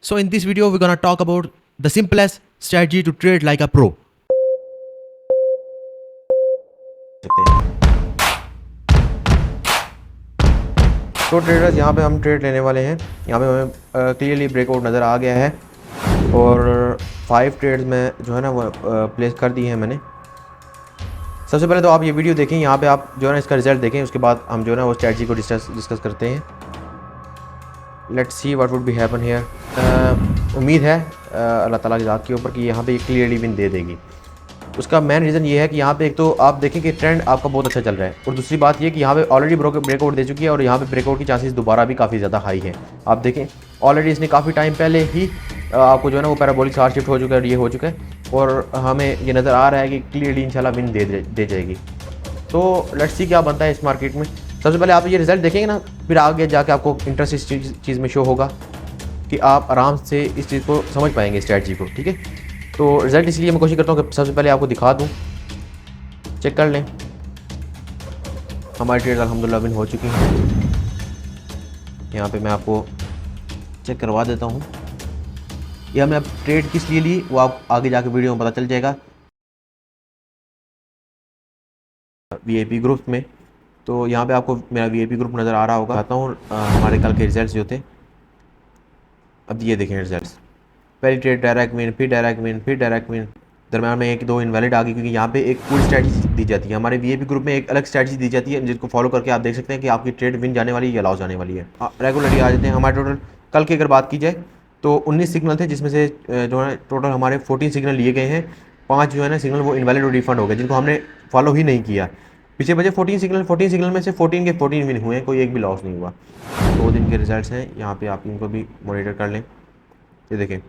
So in this video, we're gonna talk about the simplest strategy to trade like a pro. तो traders यहाँ पे हम trade लेने वाले हैं। यहाँ पे हमें क्लियरली ब्रेकआउट नज़र आ गया है और 5 ट्रेड्स में जो है ना वो प्लेस कर दिए हैं मैंने। सबसे पहले तो आप ये वीडियो देखें, यहाँ पे आप जो है ना इसका रिजल्ट देखें, उसके बाद हम जो है ना वो स्ट्रेटजी को डिस्कस करते हैं। Let's see what would be happen here. उम्मीद है अल्लाह ताला की ज़ात के ऊपर कि यहाँ पे क्लियरली विन दे देगी। उसका मेन रीज़न ये है कि यहाँ पे एक तो आप देखें कि ट्रेंड आपका बहुत अच्छा चल रहा है, और दूसरी बात ये कि यहाँ पे ऑलरेडी ब्रेकआउट दे चुकी है और यहाँ पे ब्रेकआउट की चांसेस दोबारा भी काफ़ी ज़्यादा हाई है। आप देखें ऑलरेडी इसने काफ़ी टाइम पहले ही आपको जो है ना वो पैराबोलिक चार्ट शिफ्ट हो चुका है और ये हो चुका है, और हमें ये नज़र आ रहा है कि क्लियरली इंशाल्लाह विन दे जाएगी। तो लेट्स सी क्या बनता है इस मार्केट में। सबसे पहले आप ये रिज़ल्ट देखेंगे ना, फिर आगे जाके आपको इंटरेस्ट इस चीज़ में शो होगा कि आप आराम से इस चीज़ को समझ पाएंगे स्ट्रैटेजी को। ठीक है, तो रिज़ल्ट इसलिए मैं कोशिश करता हूँ कि सबसे पहले आपको दिखा दूँ, चेक कर लें। हमारी ट्रेड अल्हम्दुलिल्लाह विन हो चुकी हैं। यहाँ पे मैं आपको चेक करवा देता हूँ। ये हमने अब ट्रेड किस लिए ली वो आप आगे जाके वीडियो में पता चल जाएगा वीआईपी ग्रुप में। तो यहाँ पे आपको मेरा वीआईपी ग्रुप नज़र आ रहा होगा। आता हूँ हमारे कल के रिजल्ट्स जो थे, अब ये देखें रिजल्ट्स। पहली ट्रेड डायरेक्ट विन, फिर डायरेक्ट विन, फिर डायरेक्ट विन, दरम्यान में 1-2 इनवैलिड आ गई, क्योंकि यहाँ पे एक पूरी स्ट्रैटेजी दी जाती है। हमारे वीआईपी ग्रुप में एक अलग स्ट्रैटेजी दी जाती है जिसको फॉलो करके आप देख सकते हैं कि आपकी ट्रेड विन जाने वाली है या लॉस जाने वाली है। रेगुलरली आ जाते हैं। हमारे टोटल कल की अगर बात की जाए तो 19 सिग्नल थे, जिसमें से जो है टोटल हमारे 14 सिग्नल लिए गए हैं। 5 जो है ना सिग्नल वो इनवैलिड और रिफंड हो गए, जिनको हमने फॉलो ही नहीं किया। पीछे बचे 14 सिग्नल में से 14 के 14 विन हुए हैं, कोई एक भी लॉस नहीं हुआ। 2 दिन के रिजल्ट्स हैं, यहाँ पे आप इनको भी मॉनिटर कर लें। ये देखें,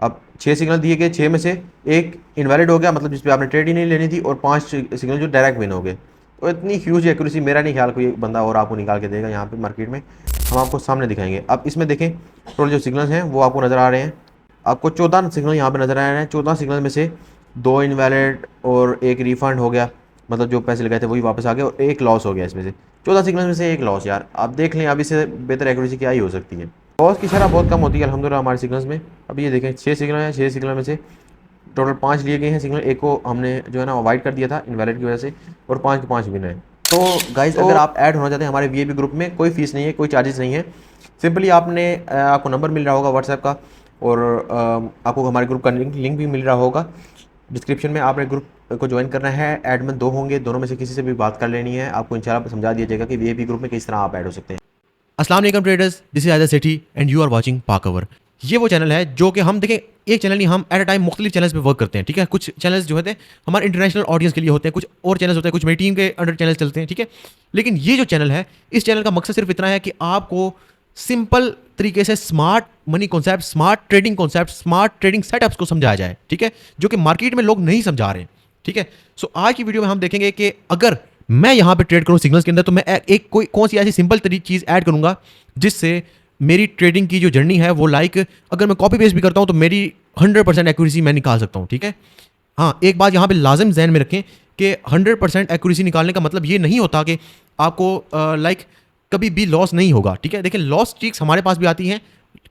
अब 6 सिग्नल दिए गए, 6 में से एक इनवैलिड हो गया, मतलब जिस पे आपने ट्रेड ही नहीं लेनी थी, और 5 सिग्नल जो डायरेक्ट विन हो गए। तो इतनी ह्यूज एक्यूरेसी मेरा नहीं ख्याल कोई बंदा और आपको निकाल के देगा यहाँ पे मार्केट में। हम आपको सामने दिखाएंगे। अब इसमें देखें टोटल जो सिग्नल्स हैं वो आपको नज़र आ रहे हैं। आपको 14 सिग्नल यहाँ पे नज़र आ रहे हैं। 14 सिग्नल में से 2 इनवैलिड और 1 रिफंड हो गया, मतलब जो पैसे लगाए थे वही वापस आ गए, और 1 लॉस हो गया। इसमें से 14 सिग्नल में से 1 लॉस। यार आप देख लें, अब इससे बेहतर एक्यूरेसी क्या ही हो सकती है। लॉस की शरह बहुत कम होती है अल्हम्दुलिल्लाह हमारे सिग्नल्स में। अब ये देखें 6 सिग्नल हैं, 6 सिग्नल में से टोटल 5 लिए गए हैं सिग्नल, 1 को हमने जो है ना अवॉइड कर दिया था इनवैलिड की वजह से, और 5 के 5 विन है। तो गाइज अगर आप ऐड होना चाहते हैं हमारे वीआईपी ग्रुप में, कोई फीस नहीं है, कोई चार्जेस नहीं है। सिंपली आपको नंबर मिल रहा होगा व्हाट्सएप का, और आपको हमारे ग्रुप का लिंक भी मिल रहा होगा डिस्क्रिप्शन में। आपने ग्रुप को ज्वाइन करना है। ऐड में 2 होंगे, दोनों में से किसी से भी बात कर लेनी है, आपको इंशाल्लाह समझा दिया जाएगा कि वीआईपी ग्रुप में किस तरह आप ऐड हो सकते हैं। अस्सलाम वालेकुम traders, this is Haider Sethi and you are watching पाकवर। ये वो चैनल है जो कि हम देखें, एक चैनल नहीं, हम एट अ टाइम मुख्तलिफ चैनल्स पे वर्क करते हैं। ठीक है, कुछ चैनल्स जो होते हैं हमारे इंटरनेशनल ऑडियंस के लिए होते हैं, कुछ और चैनल्स होते हैं, कुछ मेरी टीम के अंडर चैनल्स चलते हैं। ठीक है, लेकिन ये जो चैनल है, इस चैनल का मकसद सिर्फ इतना है कि आपको सिंपल तरीके से smart money concept, smart trading concept, smart trading setups को समझाया जाए। ठीक है, जो कि मार्केट में लोग नहीं समझा रहे हैं। ठीक है, सो आज की वीडियो में हम देखेंगे कि अगर मैं यहाँ पे ट्रेड करूँ सिग्नल्स के अंदर, तो मैं एक कौन सी ऐसी सिंपल चीज़ ऐड करूँगा जिससे मेरी ट्रेडिंग की जो जर्नी है वो अगर मैं कॉपी पेस्ट भी करता हूँ तो मेरी 100% एक्यूरेसी मैं निकाल सकता हूँ। ठीक है, हाँ एक बात यहाँ पे लाजिम जहन में रखें कि 100% एक्यूरेसी निकालने का मतलब ये नहीं होता कि आपको कभी भी लॉस नहीं होगा। ठीक है, देखिए लॉस स्ट्रीक्स हमारे पास भी आती हैं,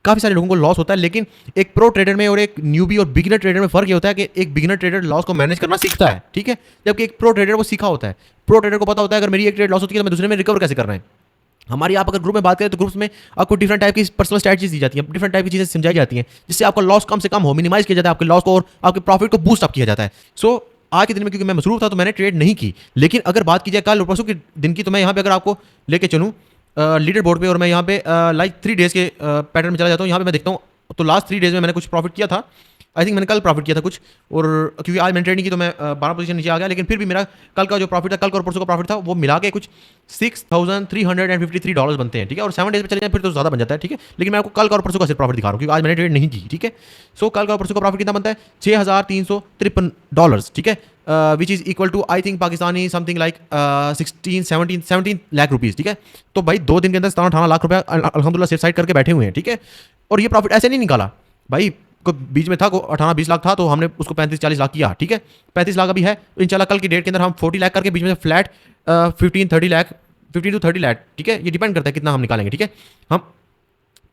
काफ़ी सारे लोगों को लॉस होता है, लेकिन एक प्रो ट्रेडर में और एक न्यूबी और बिगिनर ट्रेडर में फ़र्क ये होता है कि एक बिगिनर ट्रेडर लॉस को मैनेज करना सीखता है। ठीक है, जबकि एक प्रो ट्रेडर वो सीखा होता है। प्रो ट्रेडर को पता होता है अगर मेरी एक ट्रेड लॉस होती है तो मैं दूसरे में रिकवर कैसे करना है। हमारी आप अगर ग्रुप में बात करें तो ग्रुप्स में आपको डिफरेंट टाइप की पर्सनल स्ट्रैटेजीज दी जाती हैं, डिफरेंट टाइप की चीज़ें समझाई जाती हैं, जिससे आपका लॉस कम से कम हो, मिनिमाइज किया जाता है आपके लॉस को, और आपके प्रॉफिट को बूस्ट अप किया जाता है। सो आज के दिन में क्योंकि मैं मसरूफ था तो मैंने ट्रेड नहीं की, लेकिन अगर बात की जाए कल और परसों के दिन की, तो मैं यहाँ पे अगर आपको लेके चलूँ लीडर बोर्ड पे, और मैं यहाँ पे 3 डेज़ के पैटर्न में चला जाता हूँ। यहाँ पे मैं देखता हूँ तो लास्ट 3 डेज़ में मैंने कुछ प्रॉफिट किया था। आई थिंक मैंने कल प्रॉफिट किया था कुछ, और क्योंकि आज मैंने ट्रेड नहीं की तो मैं 12 पोजीशन नीचे आ गया, लेकिन फिर भी मेरा कल का जो प्रॉफिट था, कल का और परसों का प्रॉफिट था, वो मिला के कुछ $6,353 बनते हैं। ठीक है, और 7 डेज पे चले जाए फिर तो ज़्यादा बन जाता है। ठीक है, लेकिन मैं आपको कल का और परसों का सिर्फ प्रॉफिट दिखा रहा हूँ क्योंकि आज मैंने ट्रेड नहीं की। ठीक है, सो कल का और परसों का प्रॉफिट कितना बनता है? $6,353। ठीक है, which is equal to I think Pakistani something like 17 lakh rupees. ठीक है, तो भाई 2 दिन के अंदर 17-18 लाख रुपया अल्हम्दुलिल्लाह सेफ साइड करके बैठे हुए हैं। ठीक है, और ये प्रॉफिट ऐसे नहीं निकाला भाई, को बीच में था, को 18-20 लाख था तो हमने उसको 35-40 लाख किया। ठीक है, 35 लाख अभी है, तो इंशाल्लाह कल की डेट के अंदर हम 40 लाख करके बीच में से फ्लैट 15 to 30 लाख। ठीक है, ये डिपेंड करता है कितना हम निकालेंगे। ठीक है, हम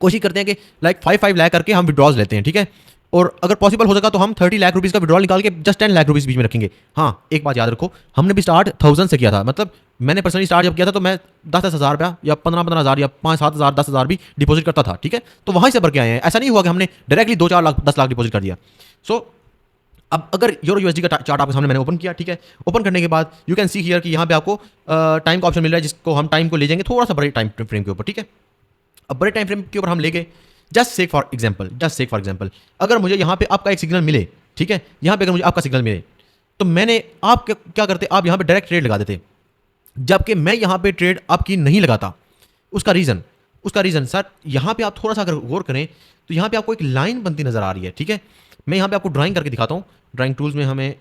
कोशिश करते हैं कि लाइक 5 लाख करके हम विड्रॉज लेते हैं, ठीक है। और अगर पॉसिबल हो सका तो हम 30 लाख रुपीज़ का विड्रॉल निकाल के जस्ट 10 लाख रुपीज़ बीच में रखेंगे। हाँ, एक बात याद रखो, हमने भी स्टार्ट 1000 से किया था। मतलब मैंने पर्सनली स्टार्ट जब किया था तो मैं 10-10 हज़ार रुपया या 15-15 हज़ार या 5-7 हज़ार 10 हज़ार भी डिपॉजिट करता था, ठीक है। तो वहाँ से भर के आए हैं, ऐसा नहीं हुआ कि हमने डायरेक्टली 2-4 लाख 10 लाख डिपॉजिट कर दिया। सो अब अगर यूरो यूएसडी का चार्ट आपके सामने मैंने ओपन किया, ठीक है। ओपन करने के बाद यू कैन सी हियर कि यहाँ पे आपको टाइम का ऑप्शन मिल रहा है, जिसको हम टाइम को ले जाएंगे थोड़ा सा बड़े टाइम फ्रेम के ऊपर, ठीक है। अब बड़े टाइम फ्रेम के ऊपर हम लेके जस्ट सेक फॉर एग्जाम्पल अगर मुझे यहाँ पे आपका एक सिग्नल मिले, ठीक है, यहाँ पे अगर मुझे आपका सिग्नल मिले तो मैंने आप क्या करते, आप यहाँ पे डायरेक्ट ट्रेड लगा देते, जबकि मैं यहाँ पे ट्रेड आपकी नहीं लगाता। उसका रीज़न सर, यहाँ पे आप थोड़ा सा अगर गौर करें तो यहाँ पे आपको एक लाइन बनती नज़र आ रही है, ठीक है। मैं यहाँ पे आपको ड्राइंग करके दिखाता हूँ, ड्राइंग टूल्स में हमें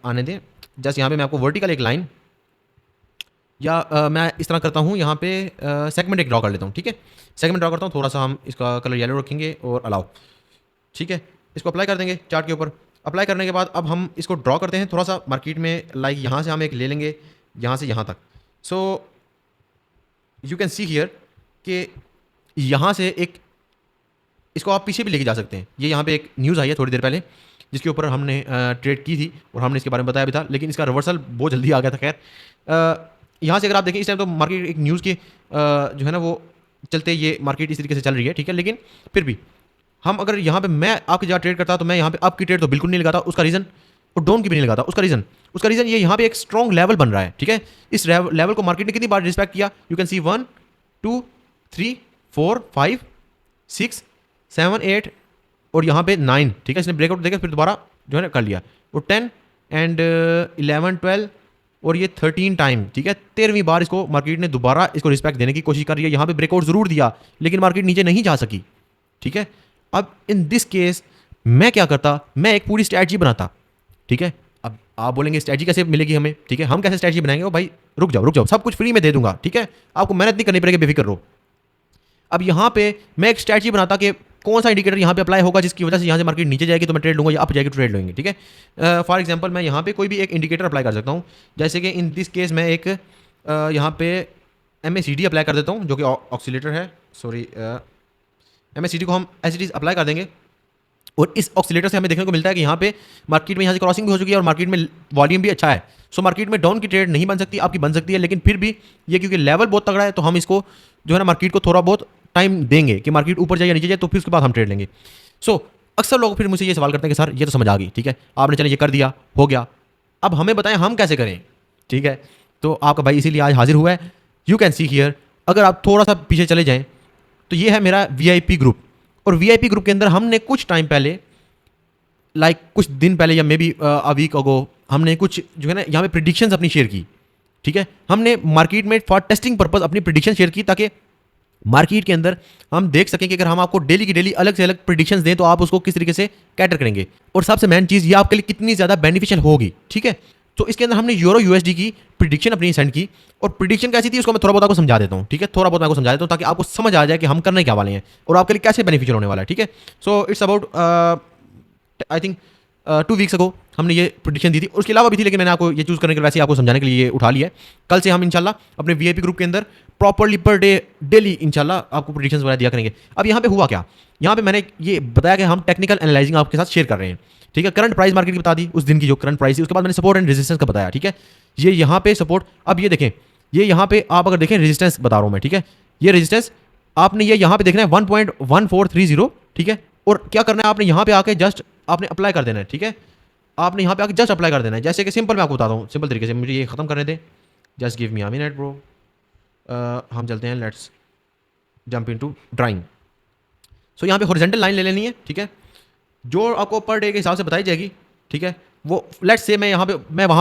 आने दें। जस्ट यहाँ पे मैं आपको वर्टिकल एक लाइन या मैं इस तरह करता हूँ, यहाँ पे सेगमेंट एक ड्रॉ कर लेता हूँ, ठीक है। सेगमेंट ड्रॉ करता हूँ, थोड़ा सा हम इसका कलर येलो रखेंगे और अलाउ, ठीक है। इसको अप्लाई कर देंगे चार्ट के ऊपर। अप्लाई करने के बाद अब हम इसको ड्रॉ करते हैं थोड़ा सा मार्केट में, लाइक यहाँ से हम एक ले लेंगे यहाँ से यहाँ तक। So you can see here कि यहाँ से एक इसको आप पीछे भी लेके जा सकते हैं। ये यहाँ पे एक न्यूज़ आई है थोड़ी देर पहले, जिसके ऊपर हमने ट्रेड की थी और हमने इसके बारे में बताया भी था, लेकिन इसका रिवर्सल बहुत जल्दी आ गया था। खैर यहाँ से अगर आप देखें इस टाइम तो मार्केट एक न्यूज़ के जो है ना वो चलते ये मार्केट इस तरीके से चल रही है, ठीक है। लेकिन फिर भी हम अगर यहाँ पे मैं आपकी जगह ट्रेड करता तो मैं यहाँ पे अप की ट्रेड तो बिल्कुल नहीं लगाता, उसका रीज़न, और डाउन की भी नहीं लगाता। उसका रीज़न ये यहाँ पे एक स्ट्रॉन्ग लेवल बन रहा है, ठीक है। इस लेवल को मार्केट ने कितनी बार रिस्पेक्ट किया, यू कैन सी 1 2 3 4 5 6 7 8 और यहाँ पे 9, ठीक है। इसने ब्रेकआउट देकर फिर दोबारा जो है ना कर लिया, और 10 एंड 11 12 और ये 13 टाइम, ठीक है। 13वीं बार इसको मार्केट ने दोबारा इसको रिस्पेक्ट देने की कोशिश कर रही है। यहाँ पे ब्रेकआउट जरूर दिया लेकिन मार्केट नीचे नहीं जा सकी, ठीक है। अब इन दिस केस मैं क्या करता, मैं एक पूरी स्ट्रैटेजी बनाता, ठीक है। अब आप बोलेंगे स्ट्रैटेजी कैसे मिलेगी हमें, ठीक है, हम कैसे स्ट्रैटेजी बनाएंगे। ओ भाई रुक जाओ, सब कुछ फ्री में दे दूंगा, ठीक है, आपको मेहनत नहीं करनी पड़ेगी, बेफिक्र रहो। अब यहाँ पे मैं एक स्ट्रैटेजी बनाता कि कौन सा इंडिकेटर यहाँ पे अप्लाई होगा जिसकी वजह से यहाँ से मार्केट नीचे जाएगी तो मैं ट्रेड लूँगा, या अप जाएगी तो ट्रेड लेंगे, ठीक है। फॉर एग्जांपल मैं यहाँ पे कोई भी एक इंडिकेटर अप्लाई कर सकता हूँ, जैसे कि इन दिस केस मैं एक यहाँ पे MACD अप्लाई कर देता हूँ जो कि ऑक्सीलेटर है, सॉरी MACD को हम एज इट इज अप्लाई कर देंगे। और इस ऑक्सीलेटर से हमें देखने को मिलता है कि यहाँ पे मार्केट में यहाँ से क्रॉसिंग भी हो चुकी है और मार्केट में वॉल्यूम भी अच्छा है। सो मार्केट में डाउन की ट्रेड नहीं बन सकती, आपकी बन सकती है, लेकिन फिर भी ये क्योंकि लेवल बहुत तगड़ा है तो हम इसको जो है ना मार्केट को थोड़ा बहुत टाइम देंगे कि मार्केट ऊपर जाए या नीचे जाए, तो फिर उसके बाद हम ट्रेड लेंगे। सो अक्सर लोग फिर मुझे ये सवाल करते हैं कि सर ये तो समझ आ गई, ठीक है, आपने चले ये कर दिया, हो गया, अब हमें बताएं हम कैसे करें, ठीक है। तो आपका भाई इसीलिए आज हाजिर हुआ है। यू कैन सी हियर, अगर आप थोड़ा सा पीछे चले जाएँ तो ये है मेरा VIP ग्रुप, और VIP ग्रुप के अंदर हमने कुछ टाइम पहले, लाइक कुछ दिन पहले या may be a week ago, हमने कुछ जो है ना यहाँ पे प्रिडिक्शंस अपनी शेयर की, ठीक है। हमने मार्केट में फॉर टेस्टिंग पर्पस अपनी प्रिडिक्शन शेयर की ताकि मार्केट के अंदर हम देख सकें कि अगर हम आपको डेली की डेली अलग से अलग प्रिडिक्शंस दें तो आप उसको किस तरीके से कैटर करेंगे, और सबसे मेन चीज़ ये आपके लिए कितनी ज़्यादा बेनिफिशियल होगी, ठीक है। तो इसके अंदर हमने यूरो USD की प्रिडिक्शन अपनी सेंड की, और प्रिडिक्शन कैसी थी उसको मैं थोड़ा बहुत आपको समझा देता हूँ, ठीक है, थोड़ा बहुत मैं आपको समझा देता हूँ ताकि आपको समझ आ जाए कि हम करने क्या वाले हैं और आपके लिए कैसे बेनिफिशियल होने वाला है, ठीक है। So it's about I think 2 weeks ago हमने ये प्रिडिक्शन दी थी, उसके अलावा भी थी, लेकिन मैंने आपको ये चूज़ करने के वैसे आपको समझाने के लिए ये उठा लिया है। कल से हम इंशाल्लाह अपने VIP ग्रुप के अंदर प्रॉपरली पर डे डेली इंशाल्लाह आपको प्रिडिक्शंस वगैरह दिया करेंगे। अब यहाँ पे हुआ क्या, यहाँ पे मैंने ये बताया कि हम टेक्निकल एनालाइजिंग आपके साथ शेयर कर रहे हैं, ठीक है। करंट प्राइस मार्केट की बता दी, उस दिन की जो करंट प्राइस थी, उसके बाद मैंने सपोर्ट एंड रेजिस्टेंस का बताया, ठीक है। ये यहाँ पे सपोर्ट, अब ये देखें, ये यहाँ पे आप अगर देखें रेजिस्टेंस बता रहा हूँ मैं, ठीक है। ये रेजिस्टेंस आपने ये यहाँ पे देखना है 1.1430, ठीक है। और क्या करना है, आपने यहाँ पे आके जस्ट आपने अप्लाई कर देना है, ठीक है। आपने यहाँ पे आके जस्ट अप्लाई कर देना है, जैसे कि सिंपल मैं आपको बताता हूँ सिंपल तरीके से, मुझे ये खत्म करने दें, just give me a minute bro. हम चलते हैं, लेट्स जंप इनटू ड्राइंग। सो यहाँ पे हॉरिजॉन्टल लाइन ले लेनी है, ठीक है, जो आपको पर डे के हिसाब से बताई जाएगी, ठीक है। वो लेट्स से मैं वहाँ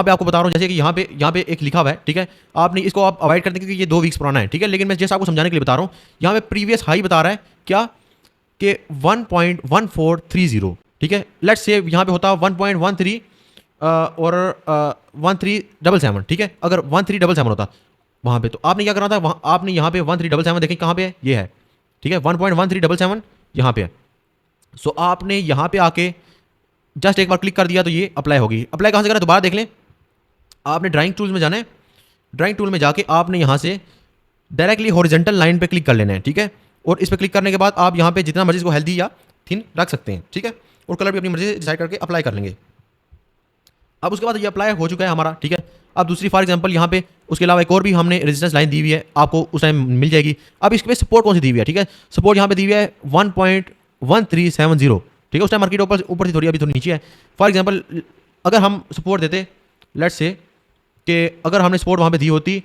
पे आपको बता रहा हूँ, जैसे कि यहाँ पे एक लिखा हुआ है, ठीक है। आपने इसको आप अवॉइड कर देंगे क्योंकि ये 2 वीक्स पुराना है, ठीक है। लेकिन मैं जैसे आपको समझाने के लिए बता रहा हूँ, यहाँ पे प्रीवियस हाई बता रहा है क्या कि 1.1430, ठीक है। लेट्स से यहाँ पे होता है 1.13 और 1377, ठीक है। अगर 1377 होता वहाँ पे, तो आपने क्या करना था, वहाँ आपने यहाँ पे 1377 देखें कहाँ पे है, ये है, ठीक है। 1.1377 यहाँ पे है। सो आपने यहाँ पे आके जस्ट एक बार क्लिक कर दिया तो ये अप्लाई होगी। अप्लाई कहाँ से करना है दोबारा देख लें, आपने ड्राइंग टूल्स में जाना है, ड्राइंग टूल में जाके आपने यहाँ से डायरेक्टली हॉरिजॉन्टल लाइन पे क्लिक कर लेना है, ठीक है। और इस पर क्लिक करने के बाद आप यहाँ पे जितना मर्जी इसको हेल्दी या थिन रख सकते हैं, ठीक है। और कलर भी अपनी मर्जी से डिसाइड करके अप्लाई कर लेंगे। अब उसके बाद ये अप्लाई हो चुका है हमारा, ठीक है। अब दूसरी फॉर एग्जांपल यहाँ पे उसके अलावा एक और भी हमने रेजिस्टेंस लाइन दी हुई है, आपको उस टाइम मिल जाएगी। अब इसके पे सपोर्ट कौन सी दी हुई है, ठीक है। सपोर्ट यहाँ पे दी हुई है 1.1370, ठीक है। उस टाइम मार्केट ऊपर थी थोड़ी, अभी थोड़ी नीचे है। फॉर एग्जाम्पल अगर हम सपोर्ट देते, लेट्स से कि अगर हमने सपोर्ट वहाँ पे दी होती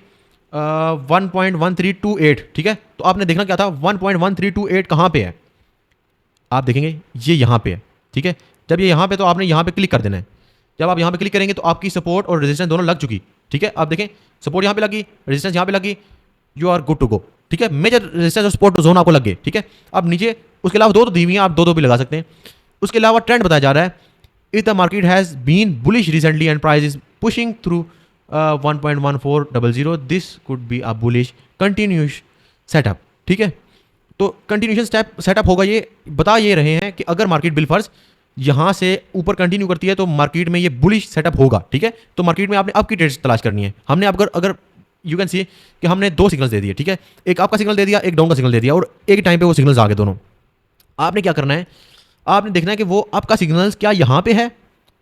1.1328, ठीक है। तो आपने देखना क्या था, 1.1328 कहाँ पे है, आप देखेंगे ये यहाँ पे है, ठीक है। जब ये यहाँ पे, तो आपने यहाँ पे क्लिक कर देना है। जब आप यहाँ पे क्लिक करेंगे तो आपकी सपोर्ट और रेजिस्टेंस दोनों लग चुकी, ठीक है। आप देखें सपोर्ट यहाँ पे लगी, रेजिस्टेंस यहाँ पे लगी, you are good to go, ठीक है। मेजर रेजिस्टेंस और सपोर्ट जोन आपको लग गए, ठीक है। अब नीचे उसके अलावा दो तो दी हुई हैं, आप दो भी लगा सकते हैं। उसके अलावा ट्रेंड बताया जा रहा है, if the market has been bullish recently and price is pushing through 1.1400, this could be a bullish continuous setup, ठीक है। तो कंटिन्यूशन सेटअप होगा, ये बता ये रहे हैं कि अगर मार्केट बिलफर्ज यहाँ से ऊपर कंटिन्यू करती है तो मार्केट में ये बुलिश सेटअप होगा, ठीक है। तो मार्केट में आपने अप की ट्रेड्स तलाश करनी है। हमने अगर यू कैन सी कि हमने दो सिग्नल्स दे दिए, ठीक है। एक आपका सिग्नल दे दिया, एक डाउन का सिग्नल दे दिया, और एक टाइम पे वो सिग्नल्स आ गए दोनों। आपने क्या करना है, आपने देखना है कि वो आपका सिग्नल्स क्या यहाँ पे है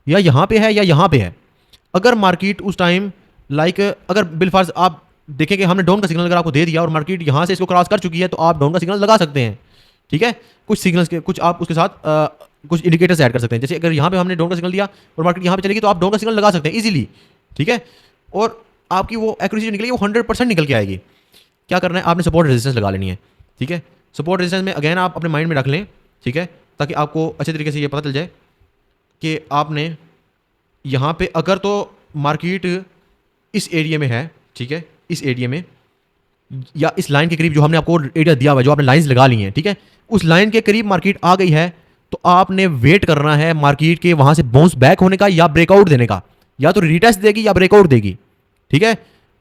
या यहाँ पे है या यहाँ पे है। अगर मार्केट उस टाइम अगर बिलफर्ज आप देखें कि हमने डाउन का सिग्नल अगर आपको दे दिया और मार्केट यहाँ से इसको क्रॉस कर चुकी है, तो आप डाउन का सिग्नल लगा सकते हैं, ठीक है। कुछ सिग्नल्स के कुछ आप उसके साथ कुछ इंडिकेटर्स ऐड कर सकते हैं। जैसे अगर यहाँ पे हमने डाउन का सिग्नल दिया और मार्केट यहाँ पे चलेगी, तो आप डाउन का सिग्नल लगा सकते हैं इजीली, ठीक है। और आपकी वो एक्यूरेसी निकलेगी, वो 100% निकल के आएगी। क्या करना है, आपने सपोर्ट रेजिस्टेंस लगा लेनी है, ठीक है। सपोर्ट रेजिस्टेंस में अगेन आप अपने माइंड में रख लें, ठीक है, ताकि आपको अच्छे तरीके से ये पता चल जाए कि आपने यहाँ पे अगर तो मार्केट इस एरिया में है, ठीक है, इस एरिया में या इस लाइन के करीब जो हमने आपको एरिया दिया हुआ है, जो आपने लाइंस लगा ली हैं, ठीक है, उस लाइन के करीब मार्केट आ गई है, तो आपने वेट करना है मार्केट के वहां से बाउंस बैक होने का या ब्रेकआउट देने का। या तो रिटेस्ट देगी या ब्रेकआउट देगी, ठीक है।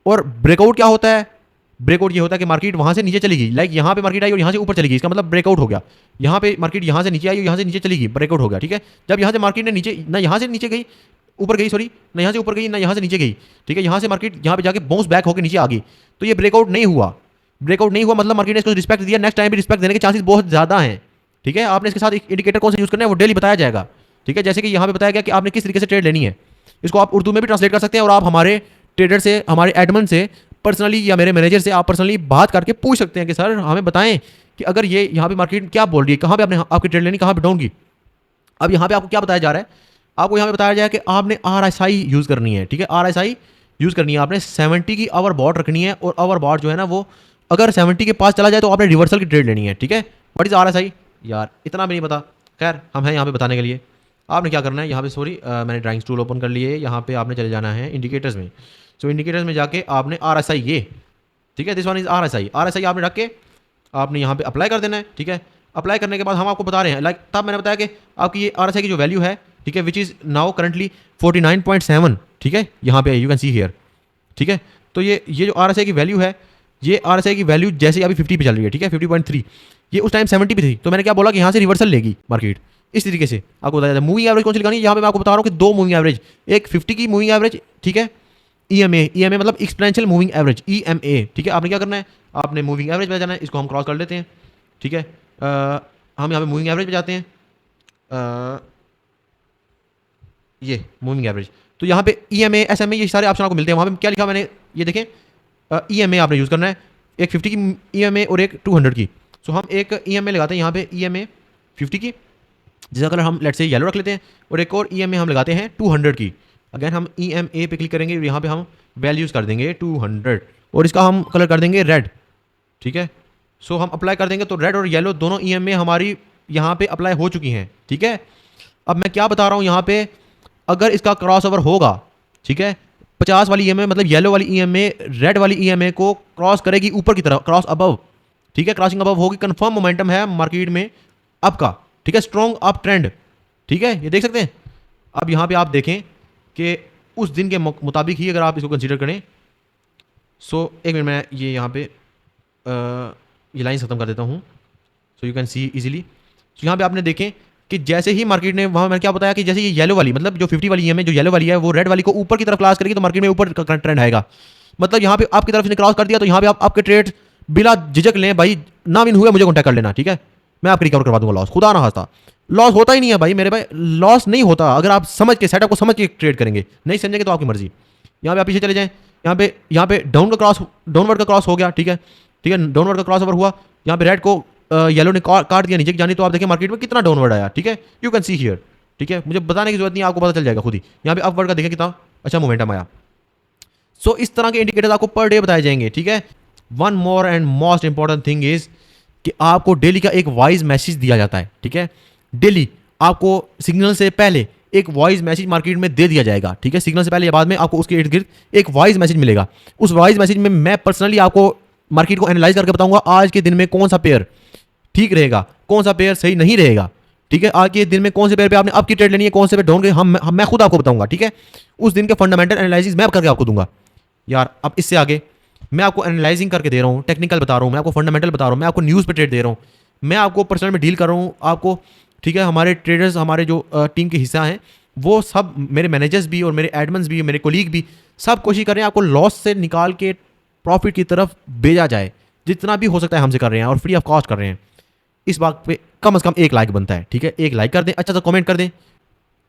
और ब्रेकआउट क्या होता है, ब्रेकआउट ये होता है कि मार्केट वहां से नीचे चलेगी, लाइक यहाँ पे मार्केट आई और यहाँ से ऊपर चलेगी, इसका मतलब ब्रेकआउट हो गया। यहाँ पे मार्केट यहाँ से नीचे आई और यहाँ से नीचे चलेगी, ब्रेकआउट हो गया, ठीक है। जब यहाँ से मार्केट ने नीचे ना यहाँ से नीचे गई ऊपर गई, सॉरी, ना यहाँ से ऊपर गई ना यहाँ से नीचे गई, ठीक है, यहाँ से मार्केट यहाँ पे जाके बाउंस बैक होकर नीचे आ गई, तो ये ब्रेकआउट नहीं हुआ। ब्रेकआउट नहीं हुआ मतलब मार्केट ने इसको रिस्पेक्ट दिया, नेक्स्ट टाइम भी रिस्पेक्ट देने के चांसेस बहुत ज़्यादा हैं, ठीक है। आपने इसके साथ एक इंडिकेटर कौन सा यूज़ करना है वो डेली बताया जाएगा, ठीक है। जैसे कि यहाँ पे बताया गया कि आपने किस तरीके से ट्रेड लेनी है, इसको आप उर्दू में भी ट्रांसलेट कर सकते हैं और आप हमारे ट्रेडर से, हमारे एडमिन से पर्सनली या मेरे मैनेजर से आप पर्सनली बात करके पूछ सकते हैं कि सर हमें बताएं कि अगर ये यहाँ पे मार्केट क्या बोल रही है, कहाँ पे आपने आपकी ट्रेड लेनी, कहाँ पे डाउन की। अब यहाँ पे आपको क्या बताया जा रहा है, आपको यहाँ पे बताया जाए कि आपने RSI यूज़ करनी है, ठीक है। RSI यूज़ करनी है आपने, 70 की आवर बॉट रखनी है, और आवर बॉट जो है ना वो अगर 70 के पास चला जाए तो आपने रिवर्सल की ट्रेड लेनी है, ठीक है। व्हाट इज़ RSI, यार इतना भी नहीं पता, खैर हम हैं यहाँ पे बताने के लिए। आपने क्या करना है, यहाँ पे सॉरी मैंने ड्राइंग टूल ओपन कर लिए, यहाँ पे आपने चले जाना है इंडिकेटर्स में। सो इंडिकेटर्स में जाके आपने RSI ये, ठीक है, दिस वन इज RSI आपने रख के आपने यहाँ पे अप्लाई कर देना है, ठीक है। अप्लाई करने के बाद हम आपको बता रहे हैं, लाइक तब मैंने बताया कि आपकी ये RSI की जो वैल्यू है, ठीक है, विच इज़ नाउ करंटली 49.7, ठीक है, यहाँ पे यू कैन सी हियर, ठीक है। तो ये जो RSI की वैल्यू है, ये RSI की वैल्यू जैसे अभी 50 पे चल रही है, ठीक है, 50.3, ये उस टाइम 70 पे थी, तो मैंने क्या बोला कि यहाँ से रिवर्सल लेगी मार्केट, इस तरीके से आपको बताया जाता है। मूविंग एवरेज कौन सी लगानी है, यहाँ पे मैं आपको बता रहा हूँ कि दो मूविंग एवरेज, एक 50 की मूविंग एवरेज, ठीक है, EMA मतलब एक्सपोनेंशियल मूविंग एवरेज, EMA, ठीक है। आपने क्या करना है, आपने मूविंग एवरेज पे जाना है, इसको हम क्रॉस कर लेते हैं, ठीक है। हम यहाँ पे मूविंग एवरेज पे जाते हैं, ये मूविंग एवरेज, तो यहाँ पे EMA SMA ये सारे ऑप्शन आपको मिलते हैं। वहाँ पे क्या लिखा मैंने, ये देखें, EMA आपने यूज़ करना है, एक 50 की EMA और एक 200 की। सो हम एक EMA लगाते हैं यहाँ पे, EMA 50 की, जिसका कलर हम लेट्स से येलो रख लेते हैं, और एक और EMA हम लगाते हैं 200 की। अगेन हम EMA पे क्लिक करेंगे, यहाँ पे हम वैल्यूज़ कर देंगे 200 और इसका हम कलर कर देंगे रेड, ठीक है। सो हम अप्लाई कर देंगे, तो रेड और येलो दोनों EMA हमारी यहाँ पे अप्लाई हो चुकी हैं, ठीक है। अब मैं क्या बता रहा हूँ यहाँ पे, अगर इसका क्रॉस ओवर होगा, ठीक है, 50 वाली EMA मतलब येलो वाली EMA रेड वाली EMA को क्रॉस करेगी ऊपर की तरफ, क्रॉस अबव, ठीक है, क्रॉसिंग अबव होगी, कंफर्म मोमेंटम है मार्केट में अप का, ठीक है, स्ट्रॉन्ग अप ट्रेंड, ठीक है, ये देख सकते हैं। अब यहाँ पे आप देखें कि उस दिन के मुताबिक ही अगर आप इसको कंसीडर करें, सो एक मिनट मैं ये यहाँ पे ये लाइन ख़त्म कर देता हूँ, so you can see easily. तो यहाँ पे आपने देखें कि जैसे ही मार्केट ने, वहाँ मैंने क्या बताया कि जैसे ये येलो वाली मतलब जो 50 वाली EMA जो येलो वाली है वो रेड वाली को ऊपर की तरफ क्रॉस करेगी, तो मार्केट में ऊपर का ट्रेंड आएगा। मतलब यहाँ पे आपकी तरफ इसने क्रॉस कर दिया, तो यहाँ पे आपके ट्रेड बिना झिझक लें भाई, ना विन हुए मुझे कॉन्टैक्ट कर लेना, ठीक है, मैं आपको रिकवर करवा दूंगा लॉस, खुदा ना खास्ता। लॉस होता ही नहीं है भाई मेरे भाई, लॉस नहीं होता अगर आप समझ के सेटअप को समझ के ट्रेड करेंगे, नहीं समझेंगे तो आपकी मर्जी। यहाँ पे आप पीछे चले जाएं, यहाँ पे डाउनवर्ड का क्रॉस हो गया, ठीक है, ठीक है, डाउनवर्ड का क्रॉस ओवर हुआ, यहाँ पे रेड को येलो ने काट दिया नीचे की जानी, तो आप देखिए मार्केट में कितना डाउनवर्ड आया, ठीक है, यू कैन सी हियर, ठीक है, मुझे बताने की जरूरत नहीं है, आपको पता चल जाएगा खुद ही। यहाँ पे अपवर्ड का देखें कितना अच्छा मोमेंटम आया। सो इस तरह के इंडिकेटर्स आपको पर डे बताए जाएंगे, ठीक है। One more and most important thing is कि आपको डेली का एक वॉइस मैसेज दिया जाता है, ठीक है, डेली आपको सिग्नल से पहले एक वॉइस मैसेज मार्केट में दे दिया जाएगा, ठीक है, सिग्नल से पहले या बाद में आपको उसके इर्द गिर्द एक वॉइस मैसेज मिलेगा। उस वॉइस मैसेज में मैं पर्सनली आपको मार्केट को एनालाइज करके बताऊंगा आज के दिन में कौन सा पेयर ठीक रहेगा, कौन सा पेयर सही नहीं रहेगा, ठीक है, आज के दिन में कौन से पेयर पे आपने अप की ट्रेड लेनी है, कौन से पे डाउन के, मैं खुद आपको बताऊंगा, ठीक है, उस दिन के फंडामेंटल एनालिसिस मैं करके आपको दूंगा। यार अब इससे आगे मैं आपको एनालाइजिंग करके दे रहा हूँ, टेक्निकल बता रहा हूँ, मैं आपको फंडामेंटल बता रहा हूँ, मैं आपको न्यूज़ पे ट्रेड दे रहा हूँ, मैं आपको पर्सनल में डील कर रहा हूँ आपको, ठीक है। हमारे ट्रेडर्स, हमारे जो टीम के हिस्सा हैं, वो सब मेरे मैनेजर्स भी और मेरे एडमन्स भी, मेरे कोलीग भी, सब कोशिश कर रहे हैं आपको लॉस से निकाल के प्रॉफिट की तरफ भेजा जाए, जितना भी हो सकता है हमसे कर रहे हैं और फ्री ऑफ कॉस्ट कर रहे हैं। इस बात पे कम से कम एक लाइक बनता है, ठीक है, एक लाइक कर दें, अच्छा सा कमेंट कर दें।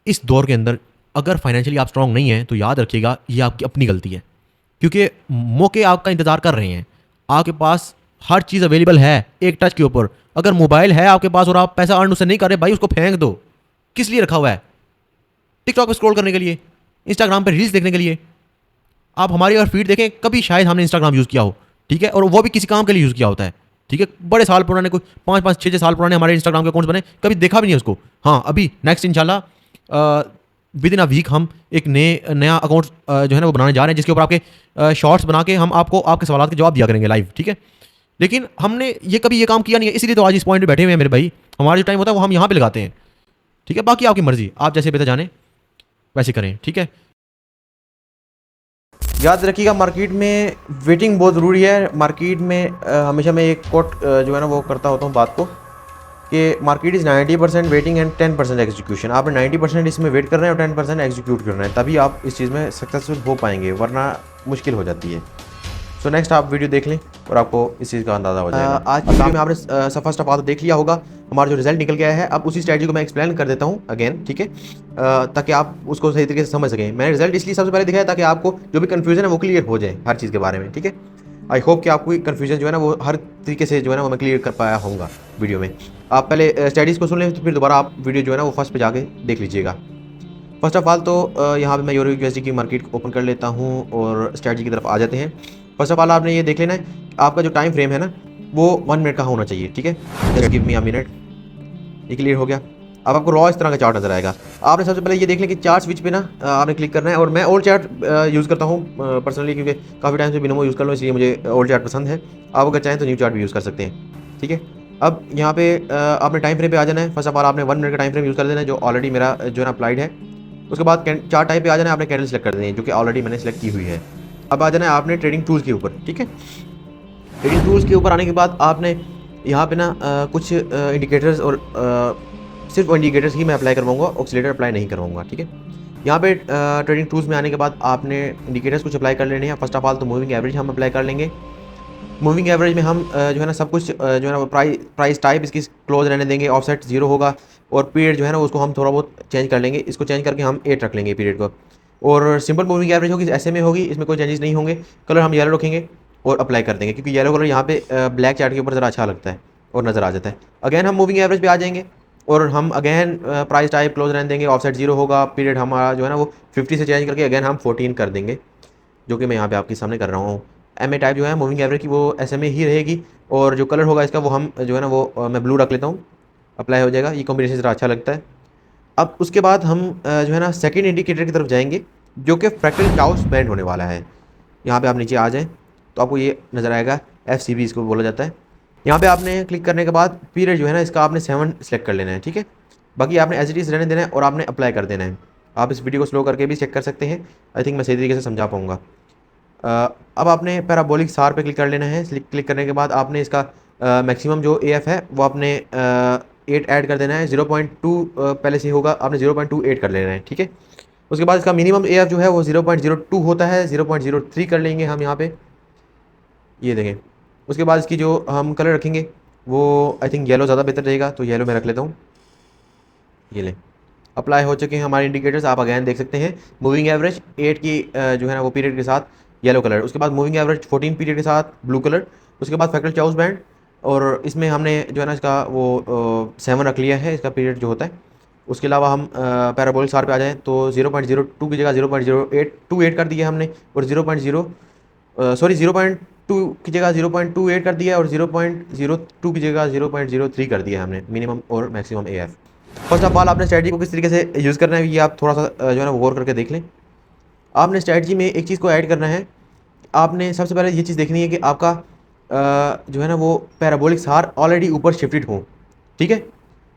इस दौर के अंदर अगर फाइनेंशियली आप स्ट्रांग नहीं हैं तो याद रखिएगा ये आपकी अपनी गलती है, क्योंकि मौके आपका इंतज़ार कर रहे हैं, आपके पास हर चीज़ अवेलेबल है एक टच के ऊपर। अगर मोबाइल है आपके पास और आप पैसा अर्न उससे नहीं कर रहे, भाई उसको फेंक दो। किस लिए रखा हुआ है? टिकटॉक पे स्क्रॉल करने के लिए, इंस्टाग्राम पे रील्स देखने के लिए। आप हमारी अगर फीड देखें, कभी शायद हमने इंस्टाग्राम यूज़ किया हो, ठीक है, और वो भी किसी काम के लिए यूज़ किया होता है, ठीक है, बड़े साल पुराने, कोई 5-5 6-6 साल पुराने हमारे इंस्टाग्राम के अकाउंट्स बने, कभी देखा भी नहीं उसको। हाँ, अभी नेक्स्ट इंशाल्लाह विद इन अ वीक हम एक नया अकाउंट जो है ना वो बनाने जा रहे हैं, जिसके ऊपर आपके शॉर्ट्स बना के हम आपको आपके सवालों के जवाब दिया करेंगे लाइव, ठीक है। लेकिन हमने कभी ये काम किया नहीं है, इसीलिए तो आज इस पॉइंट पे बैठे हुए हैं मेरे भाई। हमारा जो टाइम होता है वो हम यहाँ पे लगाते हैं, ठीक है, बाकी आपकी मर्जी, आप जैसे बेहतर जाने वैसे करें, ठीक है। याद रखिएगा मार्केट में वेटिंग बहुत ज़रूरी है। मार्केट में हमेशा मैं एक कोट जो है ना वो करता होता हूँ बात को, कि market is 90% waiting and 10% execution. आपने 90% इसमें वेट करना है और 10% एग्जीक्यूट करना है, तभी आप इस चीज़ में सक्सेसफुल हो पाएंगे, वरना मुश्किल हो जाती है। सो नेक्स्ट आप वीडियो देख लें और आपको इस चीज़ का अंदाज़ा हो जाएगा। आज की वीडियो में आपने फर्स्ट ऑफ ऑल देख लिया होगा हमारा जो रिजल्ट निकल गया है। अब उसी स्ट्रैटेजी को मैं एक्सप्लेन कर देता हूँ अगेन, ठीक है, ताकि आप उसको सही तरीके से समझ सकें। मैंने रिजल्ट इसलिए सबसे पहले दिखाया ताकि आपको जो भी कन्फ्यूजन है वो क्लियर हो जाए हर चीज़ के बारे में, ठीक है। आई होप कि आपको कन्फ्यूजन जो है ना वो हर तरीके से जो है ना वो मैं क्लियर कर पाया होऊंगा वीडियो में। आप पहले स्टडीज़ को सुन लें, तो फिर दोबारा आप वीडियो जो है ना वो फर्स्ट पे जाके देख लीजिएगा। फर्स्ट ऑफ ऑल तो यहाँ पे मैं यूरो यूएसडी की मार्केट ओपन कर लेता हूँ और स्ट्रैटेजी की तरफ आ जाते हैं। फर्स्ट ऑफ ऑल आपने ये देख लेना है आपका जो टाइम फ्रेम है ना वो 1 मिनट का होना चाहिए, ठीक है। Just give me a minute, ये क्लियर हो गया। अब आपको रॉ इस तरह का चार्ट नजर आएगा। आपने सबसे पहले ये देख लें कि चार्ट स्विच पे ना आपने क्लिक करना है, और मैं ओल्ड चार्ट यूज़ करता हूँ पर्सनली, क्योंकि काफ़ी टाइम से बिनोमो यूज़ कर लो, इसलिए मुझे ओल्ड चार्ट पसंद है। आप अगर चाहें तो न्यू चार्ट भी यूज़ कर सकते हैं, ठीक है। अब यहाँ पे आपने टाइम फ्रेम पे आ जाना है। फर्स्ट ऑफ ऑल आपने 1 मिनट का टाइम फ्रेम यूज़ कर देना है, जो ऑलरेडी मेरा जो है ना अप्लाइड है। उसके बाद चार्ट टाइप पे आ जाना है, आपने कैंडल सेलेक्ट कर देनी है, जो कि ऑलरेडी मैंने सेलेक्ट की हुई है। अब आ जाना है आपने ट्रेडिंग टूल्स के ऊपर, ठीक है। ट्रेडिंग टूल्स के ऊपर आने के बाद आपने यहाँ पे ना कुछ इंडिकेटर्स और सिर्फ इंडिकेटर्स ही मैं अप्लाई करवाऊंगा, ऑक्सीलेटर अप्लाई नहीं करवाऊंगा, ठीक है। यहाँ पे ट्रेडिंग टूल्स में आने के बाद आपने इंडिकेटर्स कुछ अप्लाई कर लेने हैं। फर्स्ट ऑफ ऑल तो मूविंग एवरेज हम अप्लाई कर लेंगे। मूविंग एवरेज में हम जो है ना सब कुछ जो है ना प्राइस टाइप इसकी क्लोज रहने देंगे, ऑफसेट 0 होगा, और पीरियड जो है ना उसको हम थोड़ा बहुत चेंज कर लेंगे। इसको चेंज करके हम 8 रख लेंगे पीरियड को, और सिंपल मूविंग एवरेज होगी ऐसे में होगी, इसमें कोई चेंजेस नहीं होंगे। कलर हम येलो रखेंगे और अप्लाई कर देंगे, क्योंकि येलो कलर यहाँ पे ब्लैक चार्ट के ऊपर ज़रा अच्छा लगता है और नज़र आ जाता है। अगेन हम मूविंग एवरेज पे आ जाएंगे और हम अगेन प्राइस टाइप क्लोज रहने देंगे, ऑफसेट 0 होगा, पीरियड हमारा जो है ना वो 50 से चेंज करके अगेन हम 14 कर देंगे, जो कि मैं यहाँ पे आपके सामने कर रहा हूँ। एम टाइप जो है मूविंग एवरेज की वो SMA ही रहेगी, और जो कलर होगा इसका वो हम जो है ना वो मैं ब्लू रख लेता हूँ, अप्लाई हो जाएगा। ये कॉम्बिनेशन ज़रा अच्छा लगता है। अब उसके बाद हम जो है ना सेकंड इंडिकेटर की तरफ जाएंगे, जो कि फ्रैक्टल चाउस बैंड होने वाला है। यहाँ पे आप नीचे आ जाएं तो आपको ये नज़र आएगा, FCB इसको बोला जाता है। यहाँ पे आपने क्लिक करने के बाद पीरियड जो है ना इसका आपने 7 सेलेक्ट कर लेना है, ठीक है। बाकी आपने एज इट इज़ रहने देना है और आपने अप्लाई कर देना है। आप इस वीडियो को स्लो करके भी चेक कर सकते हैं, आई थिंक मैं सही तरीके से समझा पाऊँगा। अब आपने पैराबोलिक सार पे क्लिक कर लेना है। क्लिक करने के बाद आपने इसका मैक्सिमम जो AF है वो आपने 8 ऐड कर देना है। 0.2 पहले से होगा, आपने 0.28 कर लेना है, ठीक है। उसके बाद इसका मिनिमम AF जो है वो 0.02 होता है, 0.03 कर लेंगे हम यहाँ पे। ये देखें उसके बाद इसकी जो हम कलर रखेंगे वो आई थिंक येलो ज़्यादा बेहतर रहेगा, तो येलो मैं रख लेता हूँ। ये लें, अप्लाई हो चुके हैं हमारे इंडिकेटर्स। आप अगैन देख सकते हैं मूविंग एवरेज 8 की जो है ना वो पीरियड के साथ येलो कलर, उसके बाद मूविंग एवरेज 14 पीरियड के साथ ब्लू कलर, उसके बाद फैक्टर चाउस बैंड, और इसमें हमने जो है ना इसका वो 7 रख लिया है इसका पीरियड जो होता है। उसके अलावा हम पैराबोलिक सार पे आ जाएँ तो 0.02 की जगह 0.0828 कर दिया हमने, और 0.2 की जगह 0.28 कर दिया है, और 0.02 की जगह 0.03 कर दिया है हमने मिनिमम और maximum AF। First of all आपने स्ट्रैटेजी को किस तरीके से यूज़ करना है ये आप थोड़ा सा जो है ना वो गौर करके देख लें। आपने स्ट्रैटेजी में एक चीज़ को ऐड करना है। आपने सबसे पहले ये चीज़ देखनी है कि आपका जो है ना वो पैराबोलिक सार ऑलरेडी ऊपर शिफ्टेड हो, ठीक है।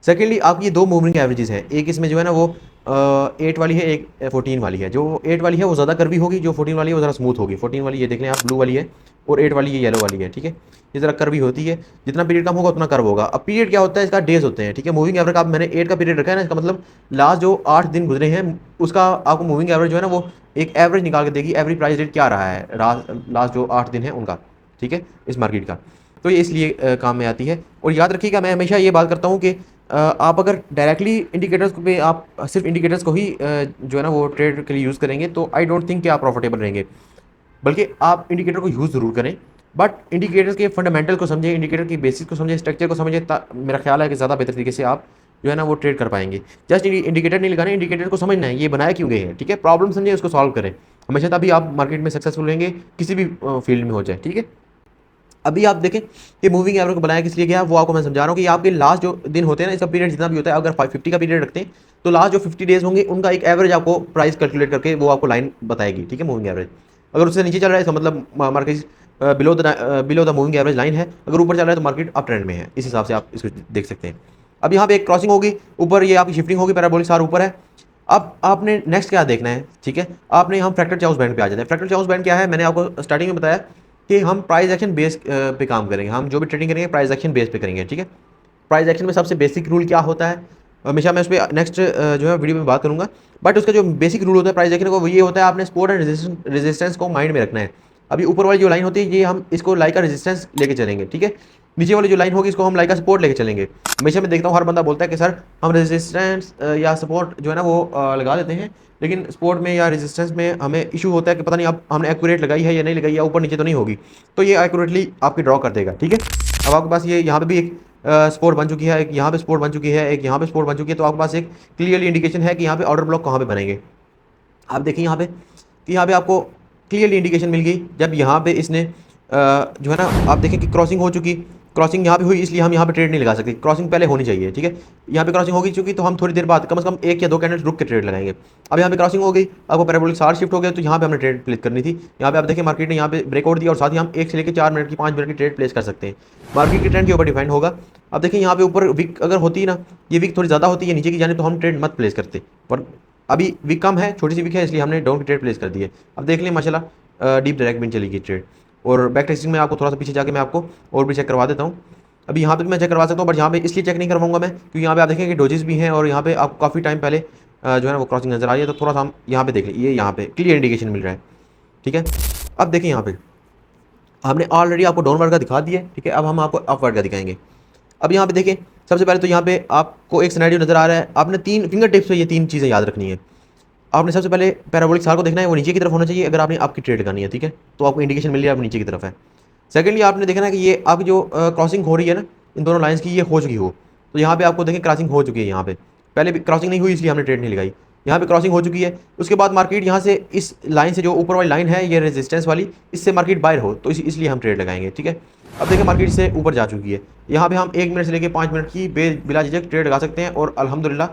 सेकेंडली आपकी ये दो मूविंग एवरेजेस हैं, एक इसमें जो है ना वो 8 वाली है, एक 14 वाली है। जो 8 वाली है वो ज़्यादा कर्वी होगी, जो 14 वाली है वो ज़रा स्मूथ होगी। 14 वाली ये देख लें आप, ब्लू वाली है, और 8 वाली ये येलो वाली है, ठीक है। ये ज़रा कर्वी होती है, जितना पीरियड कम होगा उतना कर्व होगा। अब पीरियड क्या होता है, इसका डेज होते हैं, ठीक है। मूविंग एवरेज आप मैंने 8 का पीरियड रखा है ना, इसका मतलब लास्ट जो 8 दिन गुजरे हैं उसका आपको मूविंग एवरेज जो है ना वो एक एवरेज निकाल के देगी, एवरेज प्राइस रेट क्या रहा है लास्ट जो 8 दिन है उनका, ठीक है, इस मार्केट का। तो ये इसलिए काम में आती है। और याद रखिएगा मैं हमेशा ये बात करता हूँ कि आप अगर डायरेक्टली इंडिकेटर्स पे आप सिर्फ इंडिकेटर्स को ही जो है ना वो ट्रेड के लिए यूज़ करेंगे तो आई डोंट थिंक कि आप प्रॉफिटेबल रहेंगे। बल्कि आप इंडिकेटर को यूज़ ज़रूर करें, बट इंडिकेटर्स के फंडामेंटल को समझें, इंडिकेटर की बेसिस को समझें, स्ट्रक्चर को समझें, मेरा ख्याल है कि ज़्यादा बेहतर तरीके से आप जो है ना वो ट्रेड कर पाएंगे। जस्ट इंडिकेटर नहीं लगाना, इंडिकेटर को समझना है ये बनाया क्यों गए हैं, ठीक है। प्रॉब्लम समझें, उसको सॉल्व करें, हमेशा तभी आप मार्केट में सक्सेसफुल रहेंगे, किसी भी फील्ड में हो जाए, ठीक है। अभी आप देखें कि मूविंग एवरेज को बनाया किस लिए गया, वो आपको मैं समझा रहा हूँ कि आपके लास्ट जो दिन होते हैं ना, इसका पीरियड जितना भी होता है, अगर 50 का पीरियड रखते हैं तो लास्ट जो 50 डेज होंगे उनका एक एवरेज आपको प्राइस कैलकुलेट करके वो आपको लाइन बताएगी, ठीक है, मूविंग एवरेज। अगर उससे नीचे चल रहा है इसका मतलब market below the moving average line है, अगर ऊपर चल रहा है तो मार्केट अप ट्रेंड में है। इस हिसाब से आप इसको देख सकते हैं। अब यहाँ पे एक क्रॉसिंग होगी ऊपर, ये आपकी शिफ्टिंग होगी, पैराबोलिक सार ऊपर है। अब आपने नेक्स्ट क्या देखना है, ठीक है, आपने हम फ्रैक्चर चाउस बैंड पे आ जाते हैं। फ्रैक्चर चाउस बैंड क्या है, मैंने आपको स्टार्टिंग में बताया कि हम प्राइस एक्शन बेस पे काम करेंगे। हम जो भी ट्रेडिंग करेंगे प्राइस एक्शन बेस पे करेंगे, ठीक है। प्राइस एक्शन में सबसे बेसिक रूल क्या होता है, हमेशा मैं उस पर नेक्स्ट जो है वीडियो में बात करूंगा, बट उसका जो बेसिक रूल होता है प्राइस एक्शन का वो ये होता है, आपने सपोर्ट एंड रेजिस्टेंस को माइंड में रखना है। अभी ऊपर वाली जो लाइन होती है ये हम इसको लाइक का रेजिस्टेंस लेके चलेंगे, ठीक है। नीचे वाली जो लाइन होगी इसको हम लाइक का सपोर्ट लेके चलेंगे। हमेशा मैं देखता हूँ हर बंदा बोलता है कि सर हम रेजिस्टेंस या सपोर्ट जो है ना वो लगा देते हैं, लेकिन सपोर्ट में या रेजिस्टेंस में हमें इशू होता है कि पता नहीं अब हमने एक्यूरेट लगाई है या नहीं लगाई, या ऊपर नीचे तो नहीं होगी, तो ये एक्यूरेटली आपकी ड्रॉ कर देगा, ठीक है। अब आपके पास ये यहाँ पे भी एक सपोर्ट बन चुकी है, एक यहाँ पे सपोर्ट बन चुकी है, एक यहाँ पे सपोर्ट बन चुकी है, तो आपके पास एक क्लियरली इंडिकेशन है कि यहाँ पे ऑर्डर ब्लॉक कहाँ पे बनेंगे। आप देखिए यहाँ पे कि यहाँ पे आपको क्लियरली इंडिकेशन मिल गई जब यहाँ पे इसने जो है ना आप देखें कि क्रॉसिंग हो चुकी, क्रॉसिंग यहाँ पे हुई, इसलिए हम यहाँ पे ट्रेड नहीं लगा सकते, क्रॉसिंग पहले होनी चाहिए, ठीक है। यहाँ पे क्रॉसिंग होगी चुकी तो हम थोड़ी देर बाद कम से कम 1 या 2 कैंडल रुक के ट्रेड लगाएंगे। अब यहाँ पे क्रॉसिंग हो गई, आपको पैराबोलिक सार शिफ्ट हो गया, तो यहाँ पे हमने ट्रेड प्लेस करनी थी। यहाँ पे आप देखिए मार्केट ने यहाँ पे ब्रेकआउट दिया और साथ ही हम 1 से लेकर 4 मिनट की 5 मिनट की ट्रेड प्लेस कर सकते हैं, मार्केट के ट्रेंड के ऊपर डिपेंड होगा। अब देखिए यहाँ पे ऊपर विक अगर होती है ना, ये विक थोड़ी ज़्यादा होती है नीचे की जाने, तो हम ट्रेड मत प्लेस करते, पर अभी विक कम है, छोटी सी विक है, इसलिए हमने डाउन की ट्रेड प्लेस कर दी है। अब देख लें माशाल्लाह डीप डायरेक्ट में चली गई ट्रेड। और बैक टेस्टिंग में आपको थोड़ा सा पीछे जाके मैं आपको और भी चेक करवा देता हूँ। अभी यहाँ पे भी मैं चेक करवा सकता हूँ, बट यहाँ पे इसलिए चेक नहीं करवाऊंगा मैं क्योंकि यहाँ पे आप देखेंगे डोजेस भी हैं और यहाँ पे आपको काफ़ी टाइम पहले जो है ना वो क्रॉसिंग नजर आ रही है, तो थोड़ा सा हम यहाँ पे देख लें, ये यहाँ पे क्लियर इंडिकेशन मिल रहा है, ठीक है। अब देखिए यहाँ पे हमने ऑलरेडी आपको डाउनवर्ड का दिखा दिया है, ठीक है। अब हम आपको अपवर्ड का दिखाएंगे। अब यहाँ पे देखें सबसे पहले तो यहाँ पे आपको एक सिनेरियो नजर आ रहा है, आपने 3 फिंगर टिप्स पे ये 3 चीज़ें याद रखनी है। आपने सबसे पहले पैराबोलिक सार को देखना है, वो नीचे की तरफ होना चाहिए अगर आपने आपकी ट्रेड लगानी है, ठीक है, तो आपको इंडिकेशन मिल रही है आप नीचे की तरफ है। सेकेंडली आपने देखना है कि ये आपकी जो क्रॉसिंग हो रही है ना इन दोनों लाइंस की, ये हो चुकी हो, तो यहाँ पे आपको देखें क्रॉसिंग हो चुकी है। यहाँ पे पहले भी क्रॉसिंग नहीं हुई इसलिए हमने ट्रेड नहीं लगाई, यहाँ पे क्रॉसिंग हो चुकी है। उसके बाद मार्केट यहाँ से इस लाइन से जो ऊपर वाली लाइन है ये रेजिस्टेंस वाली, इससे मार्केट बायर हो तो इसलिए हम ट्रेड लगाएंगे, ठीक है। अब देखिए मार्केट से ऊपर जा चुकी है, यहाँ पे हम 1 मिनट से लेकर 5 मिनट की बिला झिझक ट्रेड लगा सकते हैं और अल्हम्दुलिल्लाह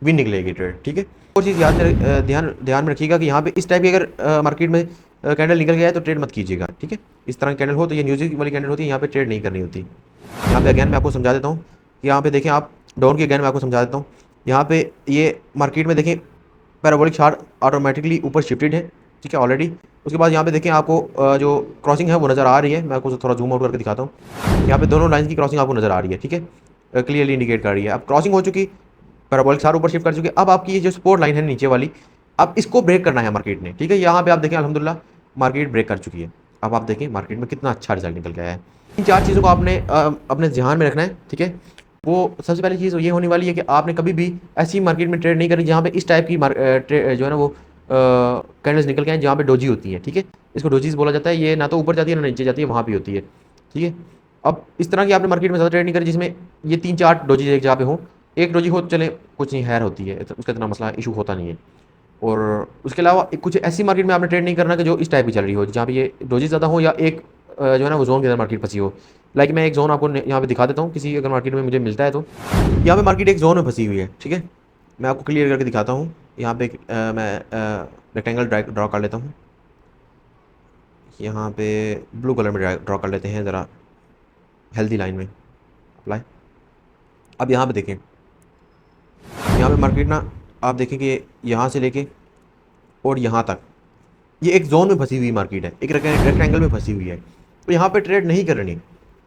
विन निकलेगी ट्रेड, ठीक है। और चीज़ ध्यान में रखिएगा कि यहाँ पे इस टाइप की अगर मार्केट में कैंडल निकल गया है तो ट्रेड मत कीजिएगा, ठीक है। इस तरह की कैंडल हो तो ये म्यूजिक वाली कैंडल होती है, यहाँ पे ट्रेड नहीं करनी होती। यहाँ पे अगैन मैं आपको समझा देता हूँ, यहाँ पे देखें आप डाउन की अगैन मैं आपको समझा देता हूँ। यहाँ पे ये मार्केट में देखें पैराबोलिक चार्ट ऑटोमेटिकली ऊपर शिफ्टेड है, ठीक है ऑलरेडी। उसके बाद यहाँ पे देखें आपको जो क्रॉसिंग है वो नज़र आ रही है, मैं आपको थोड़ा जूम आउट करके दिखाता हूँ। यहाँ पे दोनों लाइन की क्रॉसिंग आपको नज़र आ रही है, ठीक है, क्लियरली इंडिकेट कर रही है। अब क्रॉसिंग हो चुकी, पैराबोलिक सार ऊपर शिफ्ट कर चुके। अब आपकी ये जो सपोर्ट लाइन है नीचे वाली, अब इसको ब्रेक करना है मार्केट ने, ठीक है। यहाँ पे आप देखें अल्हम्दुलिल्लाह मार्केट ब्रेक कर चुकी है। अब आप देखें मार्केट में कितना अच्छा रिजल्ट निकल के आया है। इन 4 चीज़ों को आपने अपने ध्यान में रखना है, ठीक है। वो सबसे पहली चीज़ ये होने वाली है कि आपने कभी भी ऐसी मार्केट में ट्रेड नहीं करनी जहाँ पे इस टाइप की जो है ना वो कैंडल्स निकल के आए जहाँ पे डोजी होती है, ठीक है। इसको डोजीज बोला जाता है। ये ना तो ऊपर जाती है ना नीचे जाती है, वहाँ भी होती है, ठीक है। अब इस तरह की आपने मार्केट में ज़्यादा ट्रेड नहीं करी जिसमें ये 3-4 डोजीज एक जगह पे हो। एक डोजी हो तो चले कुछ नहीं, हैर होती है, उसका इतना मसला इशू होता नहीं है। और उसके अलावा कुछ ऐसी मार्केट में आपने ट्रेड नहीं करना कि जो इस टाइप की चल रही हो, जहाँ पे ये डोजी ज़्यादा हो या एक जो है ना वो जोन के अंदर मार्केट फंसी हो। लाइक मैं एक जोन आपको यहाँ पे दिखा देता हूँ, किसी अगर मार्केट में मुझे मिलता है तो। यहाँ पे मार्केट एक जोन में फंसी हुई है, ठीक है। मैं आपको क्लियर करके दिखाता हूँ। यहाँ पे मैं रेक्टेंगल ड्रा कर लेता हूँ। यहाँ पे ब्लू कलर में ड्रा कर लेते हैं ज़रा हेल्दी लाइन में अप्लाई। अब यहाँ पे देखें, यहाँ पे मार्केट ना आप देखें कि यहाँ से लेके और यहाँ तक ये एक जोन में फंसी हुई मार्केट है, एक रेक्टेंगल में फंसी हुई है। तो यहाँ पे ट्रेड नहीं करनी।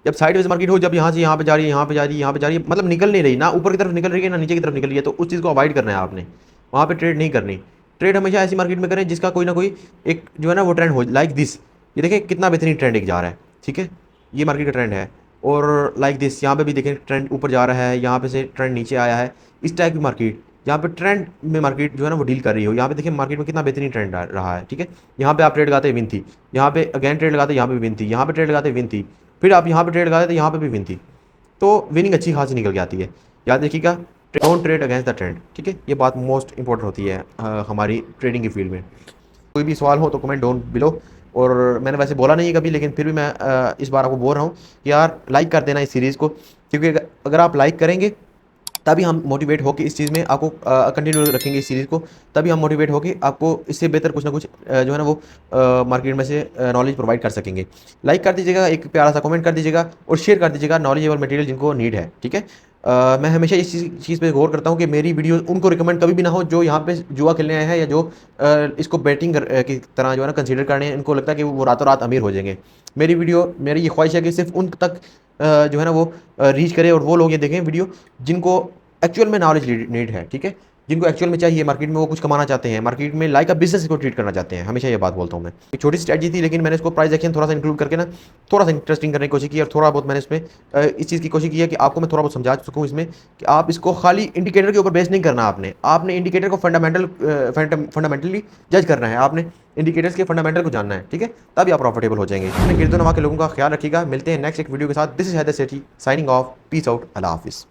जब साइडवेज मार्केट हो, जब यहाँ से यहाँ पे जा रही है, यहाँ पे जा रही है, यहाँ पे जा रही है, मतलब निकल नहीं रही, ना ऊपर की तरफ निकल रही है ना नीचे की तरफ निकल रही है, तो उस चीज़ को अवॉइड करना है आपने। वहाँ पे ट्रेड नहीं करनी। ट्रेड हमेशा ऐसी मार्केट में करें जिसका कोई ना कोई एक जो है ना वो ट्रेंड हो, लाइक दिस। ये देखें कितना बेहतरीन ट्रेंड एक जा रहा है, ठीक है। ये मार्केट का ट्रेंड है। और लाइक दिस यहाँ पे भी देखें ट्रेंड ऊपर जा रहा है, यहाँ पे से ट्रेंड नीचे आया है। इस टाइप की मार्केट यहाँ पे ट्रेंड में मार्केट जो है ना वो डील कर रही हो। यहाँ पे देखिए मार्केट में कितना बेहतरीन ट्रेंड रहा है, ठीक है। यहाँ पे आप ट्रेड लगाते विन थी, यहाँ पे अगेन ट्रेड लगाते यहाँ पे विन थी, यहाँ पे ट्रेड लगाते विन थी, फिर आप यहाँ पे ट्रेड लगाते तो यहाँ पे भी विन थी। तो विनिंग अच्छी खासी निकल के आती है। याद रखिएगा, don't trade against the trend, ठीक है। ये बात मोस्ट इंपॉर्टेंट होती है हमारी ट्रेडिंग की फील्ड में। कोई भी सवाल हो तो कमेंट डाउन बिलो। और मैंने वैसे बोला नहीं है कभी, लेकिन फिर भी मैं इस बार आपको बोल रहा हूँ कि यार लाइक कर देना इस सीरीज़ को, क्योंकि अगर आप लाइक करेंगे तभी हम मोटिवेट होकर इस चीज़ में आपको कंटिन्यू रखेंगे इस सीरीज़ को। तभी हम मोटिवेट होकर आपको इससे बेहतर कुछ ना कुछ जो है ना वो मार्केट में से नॉलेज प्रोवाइड कर सकेंगे। लाइक कर दीजिएगा, एक प्यारा सा कमेंट कर दीजिएगा और शेयर कर दीजिएगा नॉलेजेबल मटेरियल जिनको नीड है, ठीक है। मैं हमेशा इस चीज़ पे गौर करता हूँ कि मेरी वीडियो उनको रिकमेंड कभी भी ना हो जो यहाँ पे जुआ खेलने आए हैं या जो इसको बैटिंग की तरह जो है ना कंसीडर करने हैं। इनको लगता है कि वो रातों रात अमीर हो जाएंगे। मेरी वीडियो, मेरी ये ख्वाहिश है कि सिर्फ उन तक जो है ना वो रीच करे और वो लोग ये देखें वीडियो जिनको एक्चुअल में नॉलेज नीड है, ठीक है। जिनको एक्चुअल में चाहिए मार्केट में, वो कुछ कमाना चाहते हैं, मार्केट में लाइक अ बिजनेस को ट्रीट करना चाहते हैं। हमेशा ये बात बोलता हूँ मैं। एक छोटी स्ट्रैटेजी थी, लेकिन मैंने इसको प्राइस एक्शन थोड़ा सा इंक्लूड करके ना थोड़ा सा इंटरेस्टिंग करने की कोशिश की और थोड़ा बहुत मैंने इसमें इस चीज़ की कोशिश की है कि आपको मैं थोड़ा बहुत समझा सकूँ इसमें कि आप इसको खाली इंडिकेटर के ऊपर बेस नहीं करना। आपने इंडिकेटर को फंडामेंटली जज करना है। आपने इंडिकेटर्स के फंडामेंटल को जानना है, ठीक है। तभी आप प्रॉफिटेबल हो जाएंगे। अपने गिरदो नवा के लोगों का ख्याल रखिएगा। मिलते हैं नेक्स्ट एक वीडियो के साथ। This is Haider Sethi signing off. Peace out. अल्लाह हाफिज़।